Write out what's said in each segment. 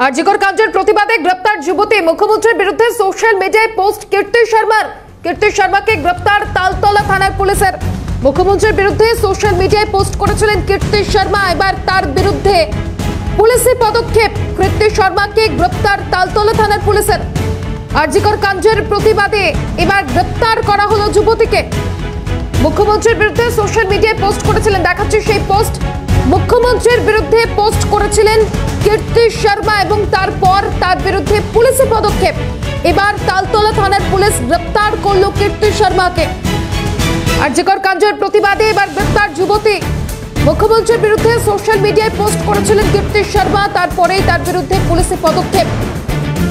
আরজিকর কাণ্ডের প্রতিবাদে গ্রেপ্তার যুবতী। মুখ্যমন্ত্রীর বিরুদ্ধে সোশ্যাল মিডিয়ায় পোস্ট কীর্তি শর্মার। কীর্তি শর্মাকে গ্রেপ্তার তালতলা থানার পুলিশের। মুখ্যমন্ত্রীর বিরুদ্ধে সোশ্যাল মিডিয়ায় পোস্ট করেছিলেন কীর্তি শর্মা, এবার তার বিরুদ্ধে পুলিশি পদক্ষেপ। কীর্তি শর্মাকে গ্রেপ্তার তালতলা থানার পুলিশের। আরজিকর কাণ্ডের প্রতিবাদে এবার গ্রেপ্তার করা হলো যুবতীকে। মুখ্যমন্ত্রীর বিরুদ্ধে সোশ্যাল মিডিয়ায় পোস্ট করেছিলেন, দেখাচ্ছি সেই পোস্ট। মুখ্যমন্ত্রীর বিরুদ্ধে পোস্ট করেছিলেন কীর্তি শর্মা এবং তারপর তার বিরুদ্ধে পুলিশি পদক্ষেপ। এবার তালতলা থানার পুলিশ গ্রেপ্তার করলো কীর্তি শর্মাকে। আরজিকর কাণ্ডের প্রতিবাদে এবার গ্রেপ্তার যুবতী। মুখ্যমন্ত্রীর বিরুদ্ধে সোশ্যাল মিডিয়ায় পোস্ট করেছিলেন কীর্তি শর্মা, তারপরেই তার বিরুদ্ধে পুলিশি পদক্ষেপ।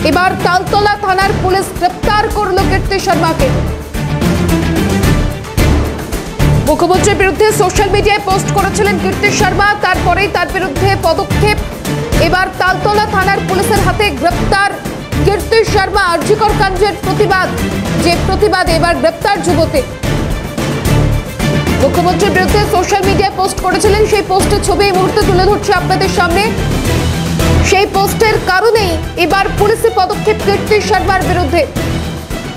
এবার তালতলা থানার পুলিশ গ্রেপ্তার করলো কীর্তি শর্মাকে। মুখ্যমন্ত্রীর বিরুদ্ধে সোশ্যাল মিডিয়ায় পোস্ট করেছিলেন কীর্তি শর্মা, তারপরেই তার বিরুদ্ধে পদক্ষেপ। এবার তালতলা থানার পুলিশের হাতে গ্রেপ্তার কীর্তি শর্মা। আরজিকর কাণ্ডের প্রতিবাদে এবার গ্রেপ্তার যুবতী। মুখ্যমন্ত্রীর বিরুদ্ধে সোশ্যাল মিডিয়ায় পোস্ট করেছিলেন, সেই পোস্টের ছবি এই মুহূর্তে তুলে ধরছে আপনাদের সামনে। সেই পোস্টের কারণেই এবার পুলিশি পদক্ষেপ কীর্তি শর্মার বিরুদ্ধে।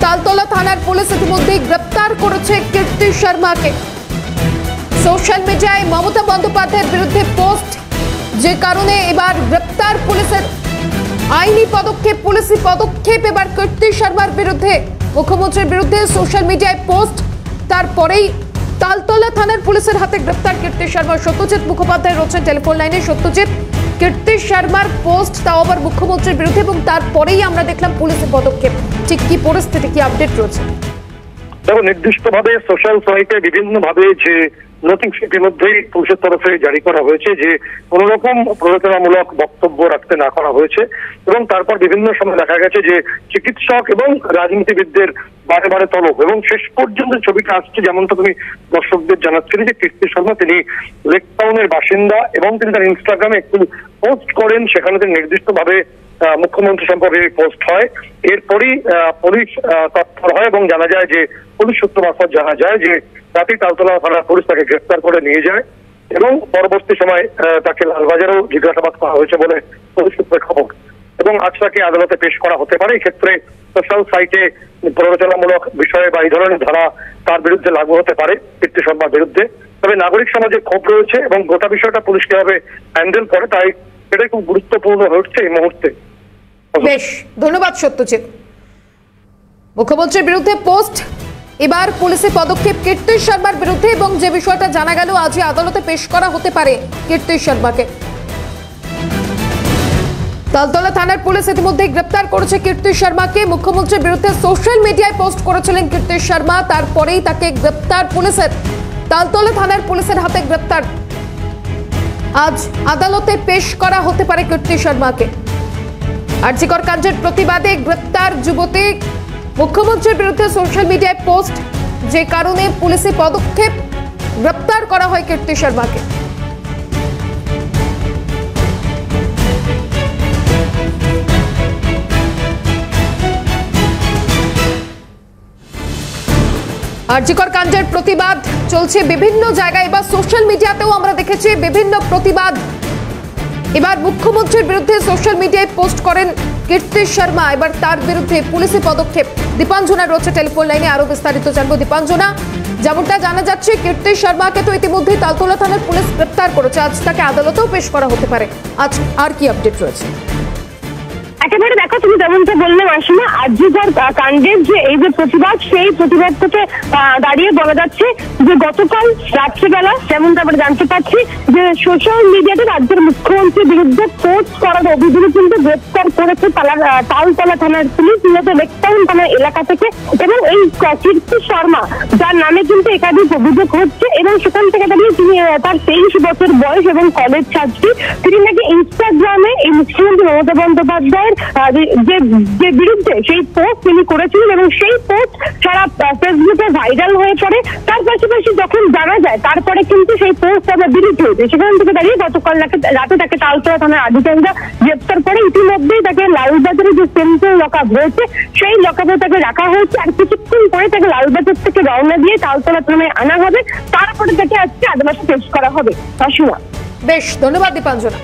তালতলা থানার পুলিশ ইতিমধ্যেই গ্রেপ্তার করেছে কীর্তি শর্মাকে। সোশ্যাল মিডিয়ায় মমতা বন্দ্যোপাধ্যায়ের বিরুদ্ধে পোস্ট, যে কারণে এবার গ্রেপ্তার পুলিশের। আইনি পদক্ষেপ, পুলিশি পদক্ষেপ এবার কীর্তি শর্মার বিরুদ্ধে। মুখ্যমন্ত্রীর বিরুদ্ধে সোশ্যাল মিডিয়ায় পোস্ট, তারপরেই তালতলা থানার পুলিশের হাতে গ্রেপ্তার কীর্তি শর্মা। সত্যজিৎ মুখোপাধ্যায় রয়েছেন টেলিফোন লাইনে। সত্যজিৎ, কীর্তি শর্মার পোস্ট, তাও আবার মুখ্যমন্ত্রীর বিরুদ্ধে, এবং তারপরেই আমরা দেখলাম পুলিশি পদক্ষেপ। ঠিক কি পরিস্থিতি, কি আপডেট রয়েছে? দেখো, নির্দিষ্টভাবে সোশ্যাল সাইটে বিভিন্নভাবে যে নোটিশ ইতিমধ্যেই পুলিশের তরফে জারি করা হয়েছে যে কোন রকম প্ররোচনামূলক বক্তব্য রাখতে না করা হয়েছে, এবং তারপর বিভিন্ন সময় দেখা গেছে যে চিকিৎসক এবং রাজনীতিবিদদের বারে বারে তলব, এবং শেষ পর্যন্ত ছবিটা আসছে যেমনটা তুমি দর্শকদের জানাচ্ছিলে যে কীর্তি শর্মা তিনি লেক টাউনের বাসিন্দা, এবং তিনি তার ইনস্টাগ্রামে একটু পোস্ট করেন, সেখানে তিনি নির্দিষ্টভাবে মুখ্যমন্ত্রী সম্পর্কে পোস্ট হয়। এরপরই পুলিশ তৎপর হয় এবং জানা যায় যে পুলিশ সূত্র মারফত জানা যায় যে রাতেই তালতলা থানার পুলিশ তাকে গ্রেফতার করে নিয়ে যায়, এবং পরবর্তী সময় তাকে লালবাজারেও জিজ্ঞাসাবাদ করা হয়েছে বলে পুলিশ সূত্রের খবর, এবং আজ তাকে আদালতে পেশ করা হতে পারে। এক্ষেত্রে সোশ্যাল সাইটে প্ররোচনামূলক বিষয়ে বা এই ধরনের ধারা তার বিরুদ্ধে লাগু হতে পারে কীর্তি শর্মার বিরুদ্ধে। তবে নাগরিক সমাজে ক্ষোভ রয়েছে এবং গোটা বিষয়টা পুলিশ কিভাবে হ্যান্ডেল করে তাই এটাই খুব গুরুত্বপূর্ণ হচ্ছে এই মুহূর্তে। বেশ, ধন্যবাদ সত্যজিৎ। মুখ্যমন্ত্রীর বিরুদ্ধে পোস্ট, এবার পুলিশি পদক্ষেপ কীর্তি শর্মার বিরুদ্ধে, এবং যে বিষয়টা জানা গেল আজই আদালতে পেশ করা হতে পারে কীর্তি শর্মাকে। তালতলা থানার পুলিশ ইতিমধ্যে গ্রেপ্তার করেছে কীর্তি শর্মাকে। মুখ্যমন্ত্রীর বিরুদ্ধে সোশ্যাল মিডিয়ায় পোস্ট করেছিলেন কীর্তি শর্মা, তারপরেই তাকে গ্রেপ্তার পুলিশের। তালতলা থানার পুলিশের হাতে গ্রেপ্তার। আজ আদালতে পেশ করা হতে পারে কীর্তি শর্মাকে। আরজিকর কাণ্ডের প্রতিবাদে গ্রেপ্তার যুবতী। মুখ্যমন্ত্রীর বিরুদ্ধে সোশ্যাল মিডিয়ায় পোস্ট, যে কারণে পুলিশি পদক্ষেপ, গ্রেপ্তার করা হয় কীর্তি শর্মাকে। আরজিকর কাণ্ডের প্রতিবাদ চলছে বিভিন্ন জায়গায়, এবার সোশ্যাল মিডিয়াতেও আমরা দেখেছি বিভিন্ন প্রতিবাদ। এবার মুখ্যমন্ত্রীর বিরুদ্ধে সোশ্যাল মিডিয়ায় পোস্ট করেন কীর্তি শর্মা, এবার তার বিরুদ্ধে পুলিশি পদক্ষেপ। দীপাঞ্জনা রয়েছে টেলিফোন লাইনে, আরো বিস্তারিত জানবো। দীপাঞ্জনা, যেমনটা জানা যাচ্ছে কীর্তি শর্মাকে তো ইতিমধ্যেই তালতলা থানার পুলিশ গ্রেপ্তার করেছে, আজ তাকে আদালতেও পেশ করা হতে পারে। আজ আর কি আপডেট রয়েছে? একেবারে দেখো, তুমি যেমনটা বললে মাসিমা, আরজিকর কাণ্ডের যে এই যে প্রতিবাদ, সেই প্রতিবাদ থেকে দাঁড়িয়ে বলা যাচ্ছে যে গতকাল রাত্রিবেলা যেমনটা আমরা জানতে পারছি যে সোশ্যাল মিডিয়াতে রাজ্যের মুখ্যমন্ত্রীর বিরুদ্ধে পোস্ট করার অভিযোগে কিন্তু গ্রেপ্তার করেছে তালতলা থানার পুলিশ, মূলত লেকটাউন থানার এলাকা থেকে। এবং এই কীর্তি শর্মা, যার নামে কিন্তু একাধিক অভিযোগ হচ্ছে, এবং সেখান থেকে দাঁড়িয়ে তিনি, তার 23 বছর বয়স এবং কলেজ ছাত্রী, তিনি নাকি ইনস্টাগ্রামে এই মুখ্যমন্ত্রী মমতা বন্দ্যোপাধ্যায়ের যে বিরুদ্ধে সেই পোস্ট তিনি করেছিলেন, এবং সেই পোস্ট সারা ফেসবুকে ভাইরাল হয়ে পড়ে। তার পাশাপাশি যখন জানা যায় তারপরে কিন্তু সেই পোস্ট আবার ডিলিট হয়েছে। সেখান থেকে দাঁড়িয়ে গতকাল রাতে তাকে তালতলা থানার আধিকারিকরা গ্রেপ্তার করে। ইতিমধ্যেই তাকে লালবাজারে যে সেন্ট্রাল লকআপ রয়েছে সেই লকআপে তাকে রাখা হয়েছে, আর কিছুক্ষণ পরে তাকে লালবাজার থেকে রওনা দিয়ে তালতলা থানায় আনা হবে, তারপরে তাকে আজকে আদালতে পেশ করা হবে। বেশ, ধন্যবাদ দীপাঞ্জনা।